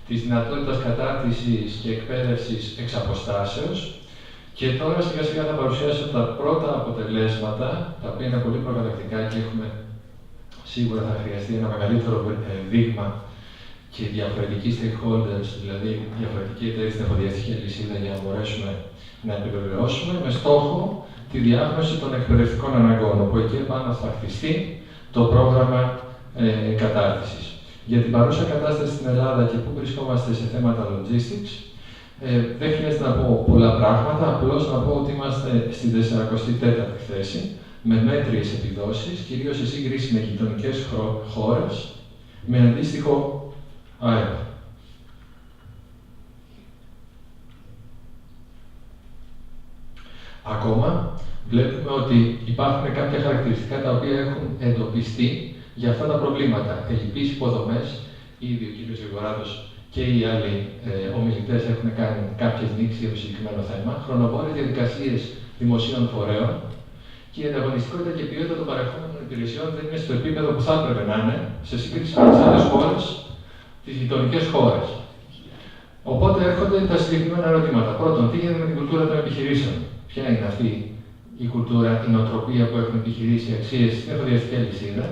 της δυνατότητας κατάρτισης και εκπαίδευσης εξ αποστάσεως. Και τώρα σιγά σιγά θα παρουσιάσω τα πρώτα αποτελέσματα, τα οποία είναι πολύ προκατακτικά και σίγουρα θα χρειαστεί ένα μεγαλύτερο δείγμα και διαφορετικοί stakeholders, δηλαδή διαφορετικοί εταίροι στην εφοδιαστική αλυσίδα, για να μπορέσουμε να επιβεβαιώσουμε με στόχο τη διάγνωση των εκπαιδευτικών αναγκών, όπου εκεί επάνω θα χτιστεί το πρόγραμμα κατάρτισης. Για την παρούσα κατάσταση στην Ελλάδα και πού βρισκόμαστε σε θέματα logistics, δεν χρειάζεται να πω πολλά πράγματα, απλώς να πω ότι είμαστε στην 44η θέση, με μέτριες επιδόσεις, κυρίως σε σύγκριση με γειτονικές χώρες, με αντίστοιχο ΑΕΠ. Ακόμα, βλέπουμε ότι υπάρχουν κάποια χαρακτηριστικά τα οποία έχουν εντοπιστεί για αυτά τα προβλήματα. Ελλειπείς υποδομές, ήδη ο κ. Γρηγοράτος και οι άλλοι ομιλητές έχουν κάνει κάποιες νήξεις για το συγκεκριμένο θέμα, χρονοβόρες διαδικασίες δημοσίων φορέων και η ανταγωνιστικότητα και η ποιότητα των παρεχόμενων υπηρεσιών δεν είναι στο επίπεδο που θα έπρεπε να είναι σε σύγκριση με τις άλλες χώρες, τις γειτονικές χώρες. Οπότε έρχονται τα συγκεκριμένα ερωτήματα. Πρώτον, τι γίνεται με την κουλτούρα των επιχειρήσεων? Ποια είναι αυτή η κουλτούρα, η νοοτροπία που έχουν επιχειρήσει, αξίες στην εφοδιαστική αλυσίδα,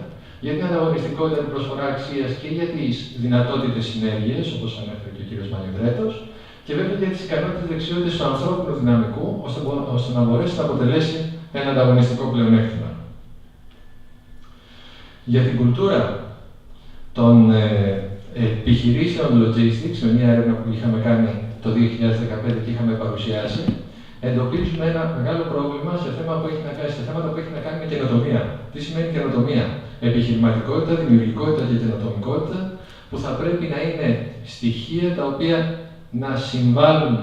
για την ανταγωνιστικότητα, την προσφορά αξίας και για τις δυνατότητες συνέργειες, όπως ανέφερε και ο κ. Μαλιβρέτος, και βέβαια για τις ικανότητες δεξιότητες του ανθρώπινου δυναμικού, ώστε να μπορέσει να αποτελέσει ένα ανταγωνιστικό πλεονέκτημα. Για την κουλτούρα των επιχειρήσεων logistics, με μια έρευνα που είχαμε κάνει το 2015 και είχαμε παρουσιάσει, εντοπίζουμε ένα μεγάλο πρόβλημα σε θέματα που έχει να κάνει με καινοτομία. Τι σημαίνει καινοτομία? Επιχειρηματικότητα, δημιουργικότητα και καινοτομικότητα, που θα πρέπει να είναι στοιχεία τα οποία να συμβάλλουν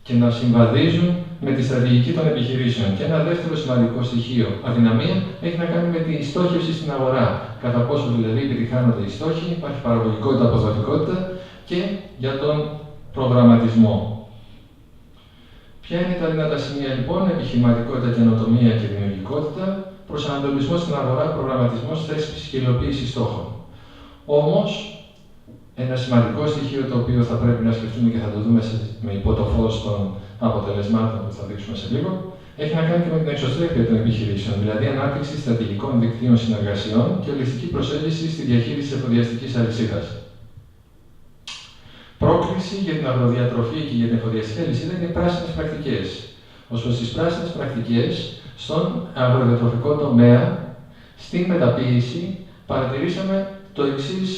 και να συμβαδίζουν με τη στρατηγική των επιχειρήσεων. Και ένα δεύτερο σημαντικό στοιχείο, αδυναμία, έχει να κάνει με τη στόχευση στην αγορά. Κατά πόσο δηλαδή επιτυχάνονται οι στόχοι, υπάρχει παραγωγικότητα, αποδοτικότητα και για τον προγραμματισμό. Ποια είναι τα δυνατά σημεία λοιπόν? Επιχειρηματικότητα, καινοτομία και δημιουργικότητα, προσανατολισμό στην αγορά, προγραμματισμό, θέσπιση και υλοποίηση στόχων. Όμως, ένα σημαντικό στοιχείο το οποίο θα πρέπει να σκεφτούμε και θα το δούμε με υπό το φως των αποτελεσμάτων που θα δείξουμε σε λίγο, έχει να κάνει και με την εξωστρέφεια των επιχειρήσεων, δηλαδή ανάπτυξη στρατηγικών δικτύων συνεργασιών και ολιστική προσέγγιση στη διαχείριση της εφοδιαστικής αλυσίδας. Πρόκληση για την αγροδιατροφή και για την εφοδιαστική αλυσίδα είναι οι πράσινες πρακτικές. Ως προς τις πράσινες πρακτικές, στον αγροδιατροφικό τομέα, στην μεταποίηση, παρατηρήσαμε το εξής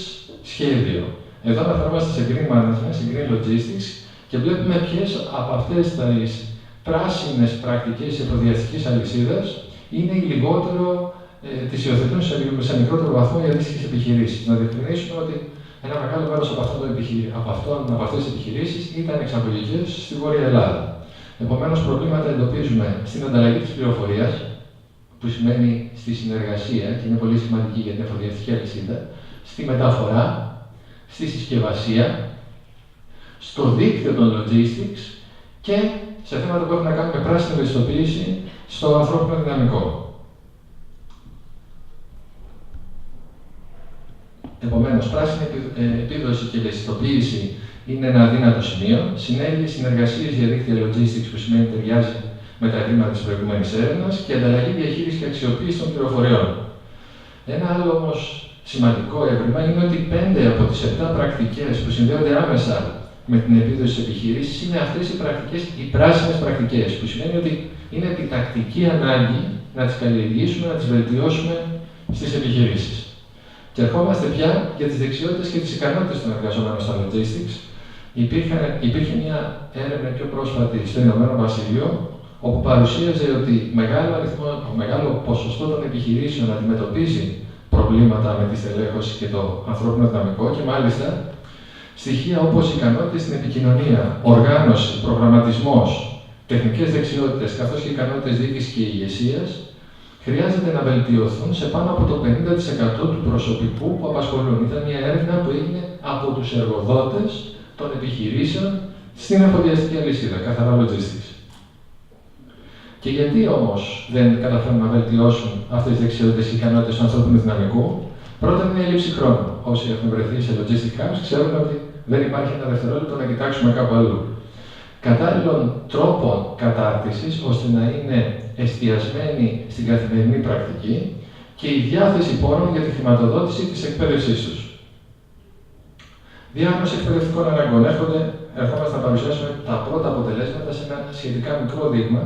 σχέδιο. Εδώ αναφερόμαστε σε green management, σε green logistics και βλέπουμε ποιες από αυτές τις πράσινες πρακτικές της εφοδιαστικής αλυσίδας είναι οι λιγότερο τις υιοθετούν σε μικρότερο βαθμό οι αντίστοιχες επιχειρήσεις. Να διευκρινίσουμε ότι ένα μεγάλο μέρος από αυτές τις επιχειρήσεις ήταν εξαγωγικές στη Βόρεια Ελλάδα. Επομένως, προβλήματα εντοπίζουμε στην ανταλλαγή της πληροφορίας, που σημαίνει στη συνεργασία και είναι πολύ σημαντική για την εφοδιαστική αλυσίδα, στη μεταφορά, στη συσκευασία, στο δίκτυο των logistics και σε θέματα που έχουν να κάνουν με πράσινη ευαισθητοποίηση στο ανθρώπινο δυναμικό. Επομένως, πράσινη επίδοση και ευαισθητοποίηση είναι ένα αδύνατο σημείο. Συνέργειες, συνεργασίες για δίκτυα logistics, που σημαίνει ταιριάζει με τα ευρήματα της προηγούμενης έρευνας, και ανταλλαγή, διαχείριση και αξιοποίηση των πληροφοριών. Ένα άλλο όμως σημαντικό έβριμα είναι ότι 5 από τις 7 πρακτικές που συνδέονται άμεσα με την επίδοση της επιχείρησης είναι αυτές οι πρακτικές, οι πράσινες πρακτικές, που σημαίνει ότι είναι επιτακτική ανάγκη να τις καλλιεργήσουμε, να τις βελτιώσουμε στις επιχειρήσεις. Και ερχόμαστε πια για τις δεξιότητες και τις ικανότητες των εργαζομένων στα logistics. Υπήρχε μια έρευνα πιο πρόσφατη στο Ηνωμένο Βασίλειο, όπου παρουσίαζε ότι μεγάλο ποσοστό των επιχειρήσεων αντιμετωπίζει προβλήματα με τη στελέχωση και το ανθρώπινο δυναμικό και μάλιστα στοιχεία όπως ικανότητες στην επικοινωνία, οργάνωση, προγραμματισμός, τεχνικές δεξιότητες καθώς και ικανότητες διοίκησης και ηγεσίας χρειάζεται να βελτιωθούν σε πάνω από το 50% του προσωπικού που απασχολούν. Ήταν μια έρευνα που έγινε από τους εργοδότες των επιχειρήσεων στην εφοδιαστική αλυσίδα, καθαρά logistics. Και γιατί όμως δεν καταφέρουν να βελτιώσουν αυτές τις δεξιότητες και ικανότητες του ανθρώπινου δυναμικού? Πρώτον, είναι η έλλειψη χρόνου. Όσοι έχουν βρεθεί σε logistic hubs ξέρουν ότι δεν υπάρχει ένα δευτερόλεπτο να κοιτάξουμε κάπου αλλού. Κατάλληλων τρόπων κατάρτισης, ώστε να είναι εστιασμένοι στην καθημερινή πρακτική και η διάθεση πόρων για τη χρηματοδότηση της εκπαίδευσής τους. Διάγνωση εκπαιδευτικών αναγκών. Ερχόμαστε να παρουσιάσουμε τα πρώτα αποτελέσματα σε ένα σχετικά μικρό δείγμα.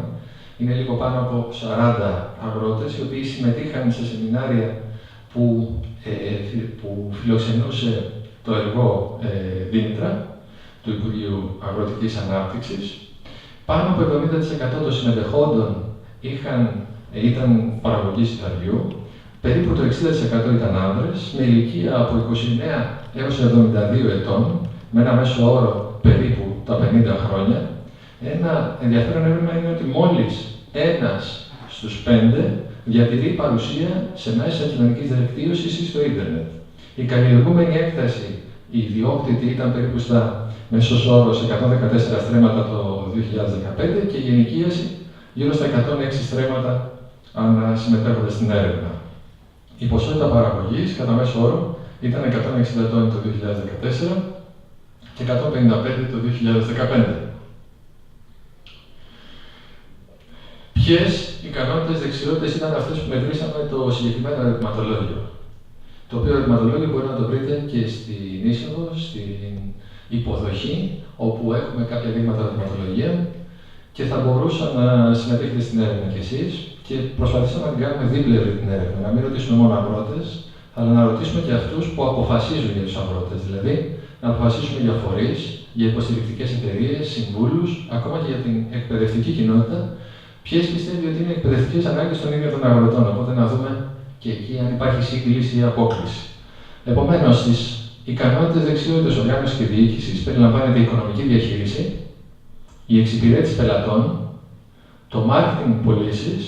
Είναι λίγο πάνω από 40 αγρότες, οι οποίοι συμμετείχαν σε σεμινάρια που φιλοξενούσε το ΕΡΓΟ Δήμητρα, του Υπουργείου Αγροτικής Ανάπτυξης. Πάνω από 70% των συμμετεχόντων ήταν παραγωγής υδαριού, περίπου το 60% ήταν άνδρες, με ηλικία από 29 έως 72 ετών, με ένα μέσο όρο περίπου τα 50 χρόνια. Ένα ενδιαφέρον έβριμα είναι ότι μόλις ένας στους 5 διατηρεί παρουσία σε μέσα κοινωνικής δικτύωσης ή στο ίντερνετ. Η καλλιεργούμενη έκταση, η ιδιόκτητη, ήταν περίπου στα μέσος όρος 114 στρέμματα το 2015 και η ενοικίαση γύρω στα 106 στρέμματα αν συμμετέχονται στην έρευνα. Η ποσότητα παραγωγής κατά μέσο όρο ήταν 160 τόνοι το 2014 και 155 το 2015. Ποιες ικανότητες, δεξιότητες ήταν αυτές που μετρήσαμε το συγκεκριμένο ερωτηματολόγιο? Το οποίο ερωτηματολόγιο μπορεί να το βρείτε και στην είσοδο, στην υποδοχή, όπου έχουμε κάποια δείγματα ερωτηματολογία και θα μπορούσα να συμμετέχετε στην έρευνα κι εσείς και προσπαθήσαμε να την κάνουμε δίπλευρη την έρευνα. Να μην ρωτήσουμε μόνο αγρότες, αλλά να ρωτήσουμε και αυτούς που αποφασίζουν για τους αγρότες. Δηλαδή, να αποφασίσουμε για φορείς, για υποστηρικτικές εταιρείες, συμβούλους, ακόμα και για την εκπαιδευτική κοινότητα, ποιες πιστεύει ότι είναι οι εκπαιδευτικές ανάγκες των ίδιων των αγροτών. Οπότε να δούμε και εκεί αν υπάρχει σύγκληση ή απόκληση. Επομένως, στις ικανότητες, δεξιότητες, οργάνωσης και διοίκησης περιλαμβάνεται η οικονομική διαχείριση, η εξυπηρέτηση πελατών, το marketing πωλήσεις,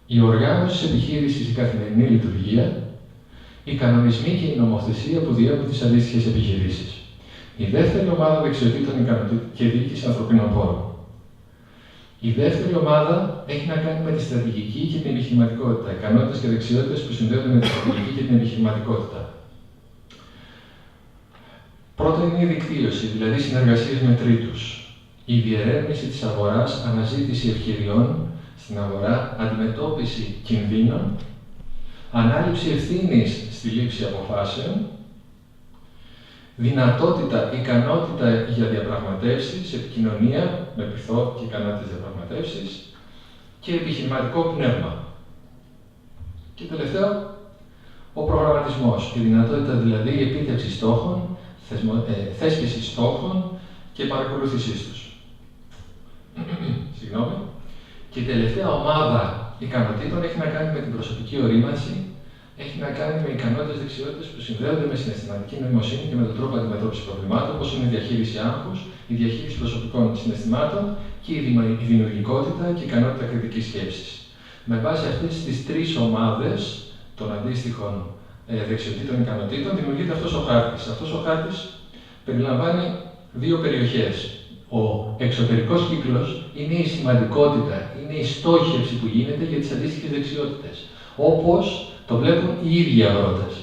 η οργάνωση της επιχείρησης, η καθημερινή λειτουργία, οι κανονισμοί και η νομοθεσία που διέπουν τις αντίστοιχες επιχειρήσεις. Η δεύτερη ομάδα δεξιοτήτων και διοίκηση ανθρωπίνων πόρων. Η δεύτερη ομάδα έχει να κάνει με τη στρατηγική και την επιχειρηματικότητα. Ικανότητες και δεξιότητες που συνδέονται με τη στρατηγική και την επιχειρηματικότητα. Πρώτο είναι η δικτύωση, δηλαδή συνεργασίες με τρίτους. Η διερεύνηση της αγοράς, αναζήτηση ευκαιριών στην αγορά, αντιμετώπιση κινδύνων, ανάληψη ευθύνης στη λήψη αποφάσεων, δυνατότητα, ικανότητα για διαπραγματεύσεις, επικοινωνία με πειθό και ικανότητες διαπραγματεύσεις και επιχειρηματικό πνεύμα. Και τελευταίο, ο προγραμματισμός, η δυνατότητα δηλαδή η επίτευξη στόχων, θέσπιση στόχων και παρακολούθησής τους. Συγγνώμη. Και η τελευταία ομάδα ικανοτήτων έχει να κάνει με την προσωπική ορίμανση, έχει να κάνει με ικανότητες, δεξιότητες που συνδέονται με συναισθηματική νοημοσύνη και με τον τρόπο αντιμετώπισης προβλημάτων, όπως είναι η διαχείριση άγχους, η διαχείριση προσωπικών συναισθημάτων και η δημιουργικότητα και η ικανότητα κριτικής σκέψης. Με βάση αυτές τις τρεις ομάδες των αντίστοιχων δεξιοτήτων ικανοτήτων δημιουργείται αυτός ο χάρτης. Αυτός ο χάρτης περιλαμβάνει δύο περιοχές. Ο εξωτερικός κύκλος είναι η σημαντικότητα, είναι η στόχευση που γίνεται για τις αντίστοιχες δεξιότητες. Όπως το βλέπουν οι ίδιοι αγρότες.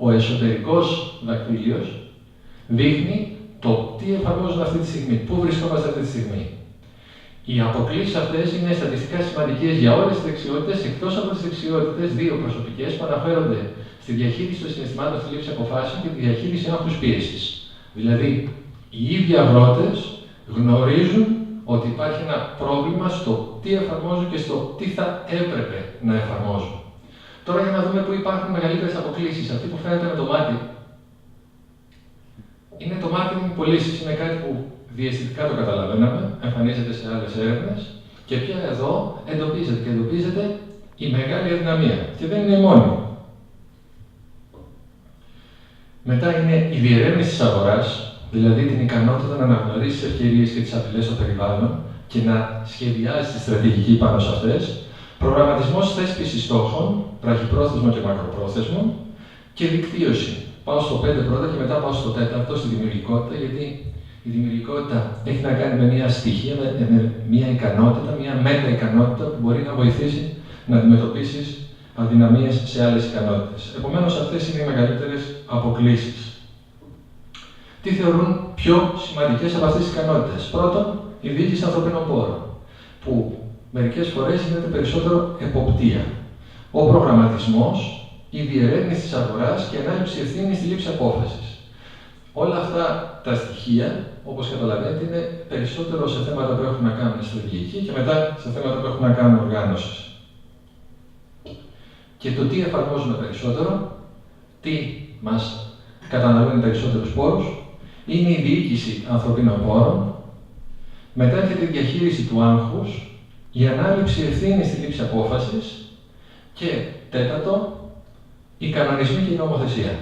Ο εσωτερικός δακτύλιος δείχνει το τι εφαρμόζουν αυτή τη στιγμή, πού βρισκόμαστε αυτή τη στιγμή. Οι αποκλήσεις αυτές είναι στατιστικά σημαντικές για όλες τις δεξιότητες, εκτός από τις δεξιότητες δύο προσωπικές που αναφέρονται στη διαχείριση των συναισθημάτων στη λήψη αποφάσεων και τη διαχείριση άγχους πίεσης. Δηλαδή, οι ίδιοι αγρότες γνωρίζουν ότι υπάρχει ένα πρόβλημα στο τι εφαρμόζουν και στο τι θα έπρεπε να εφαρμόζουν. Τώρα για να δούμε πού υπάρχουν μεγαλύτερες αποκλίσεις. Αυτή που φαίνεται με το μάτι είναι το marketing πωλήσεις. Είναι κάτι που διαισθητικά το καταλαβαίναμε, εμφανίζεται σε άλλες έρευνες και πια εδώ εντοπίζεται η μεγάλη αδυναμία. Και δεν είναι η μόνη. Μετά είναι η διερεύνηση της αγοράς, δηλαδή την ικανότητα να αναγνωρίσει τις ευκαιρίες και τις απειλές στο περιβάλλον και να σχεδιάζει τη στρατηγική πάνω σε αυτές. Προγραμματισμός θέσπισης στόχων, βραχυπρόθεσμο και μακροπρόθεσμο και δικτύωση. Πάω στο 5 πρώτα και μετά πάω στο 4, στη δημιουργικότητα, γιατί η δημιουργικότητα έχει να κάνει με μια στοιχεία, με μια ικανότητα, μια μετα-ικανότητα που μπορεί να βοηθήσει να αντιμετωπίσεις αδυναμίες σε άλλες ικανότητες. Επομένως, αυτές είναι οι μεγαλύτερες αποκλίσεις. τι θεωρούν πιο σημαντικές από αυτές τις ικανότητες. Πρώτον, η διοίκηση ανθρωπίνων πόρων, που μερικές φορές γίνεται περισσότερο εποπτεία. Ο προγραμματισμός, η διερεύνηση της αγοράς και η ανάληψη ευθύνης στη λήψη απόφασης. Όλα αυτά τα στοιχεία, όπως καταλαβαίνετε, είναι περισσότερο σε θέματα που έχουν να κάνουν στρατηγική και μετά σε θέματα που έχουν να κάνουν οργάνωσης. Και το τι εφαρμόζουμε περισσότερο, τι μας καταναλώνει περισσότερους πόρους, είναι η διοίκηση ανθρωπίνων πόρων, μετά έρχεται η διαχείριση του άγχους, η ανάληψη ευθύνης στη λήψη απόφασης και τέταρτο, οι κανονισμοί και η νομοθεσία.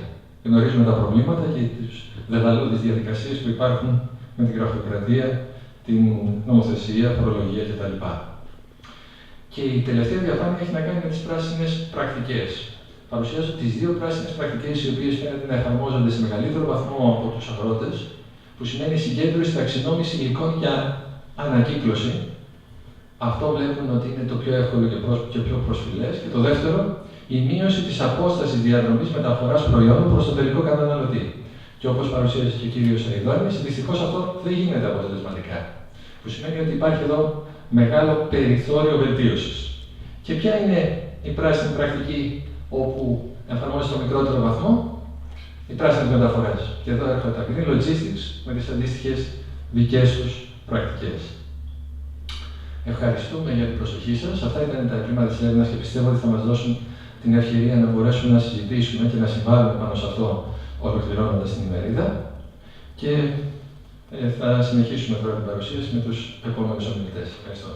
Γνωρίζουμε τα προβλήματα και τις δεδαλώδεις διαδικασίες που υπάρχουν με την γραφειοκρατία, την νομοθεσία, φορολογία κτλ. Και η τελευταία διαφάνεια έχει να κάνει με τις πράσινες πρακτικές. Παρουσιάζω τις δύο πράσινες πρακτικές, οι οποίες φαίνεται να εφαρμόζονται σε μεγαλύτερο βαθμό από τους αγρότες, που σημαίνει συγκέντρωση, ταξινόμηση υλικών για ανακύκλωση. Αυτό βλέπουν ότι είναι το πιο εύκολο και πιο προσφυλές. Και το δεύτερο, η μείωση της απόστασης διαδρομής μεταφοράς προϊόντων προς τον τελικό καταναλωτή. Και όπως παρουσίασε και ο κύριος Σαϊδόνης, δυστυχώς αυτό δεν γίνεται αποτελεσματικά. Που σημαίνει ότι υπάρχει εδώ μεγάλο περιθώριο βελτίωσης. Και ποια είναι η πράσινη πρακτική όπου εφαρμόζεται στο μικρότερο βαθμό? Οι πράσινες μεταφορές. Και εδώ έρχονται τα green logistics με τις αντίστοιχες δικές τους πρακτικές. Ευχαριστούμε για την προσοχή σας. Αυτά ήταν τα ευρήματα της έρευνας και πιστεύω ότι θα μας δώσουν την ευκαιρία να μπορέσουμε να συζητήσουμε και να συμβάλλουμε πάνω σε αυτό, ολοκληρώνοντας την ημερίδα. Και θα συνεχίσουμε τώρα την παρουσίαση με τους επόμενους ομιλητές. Ευχαριστώ.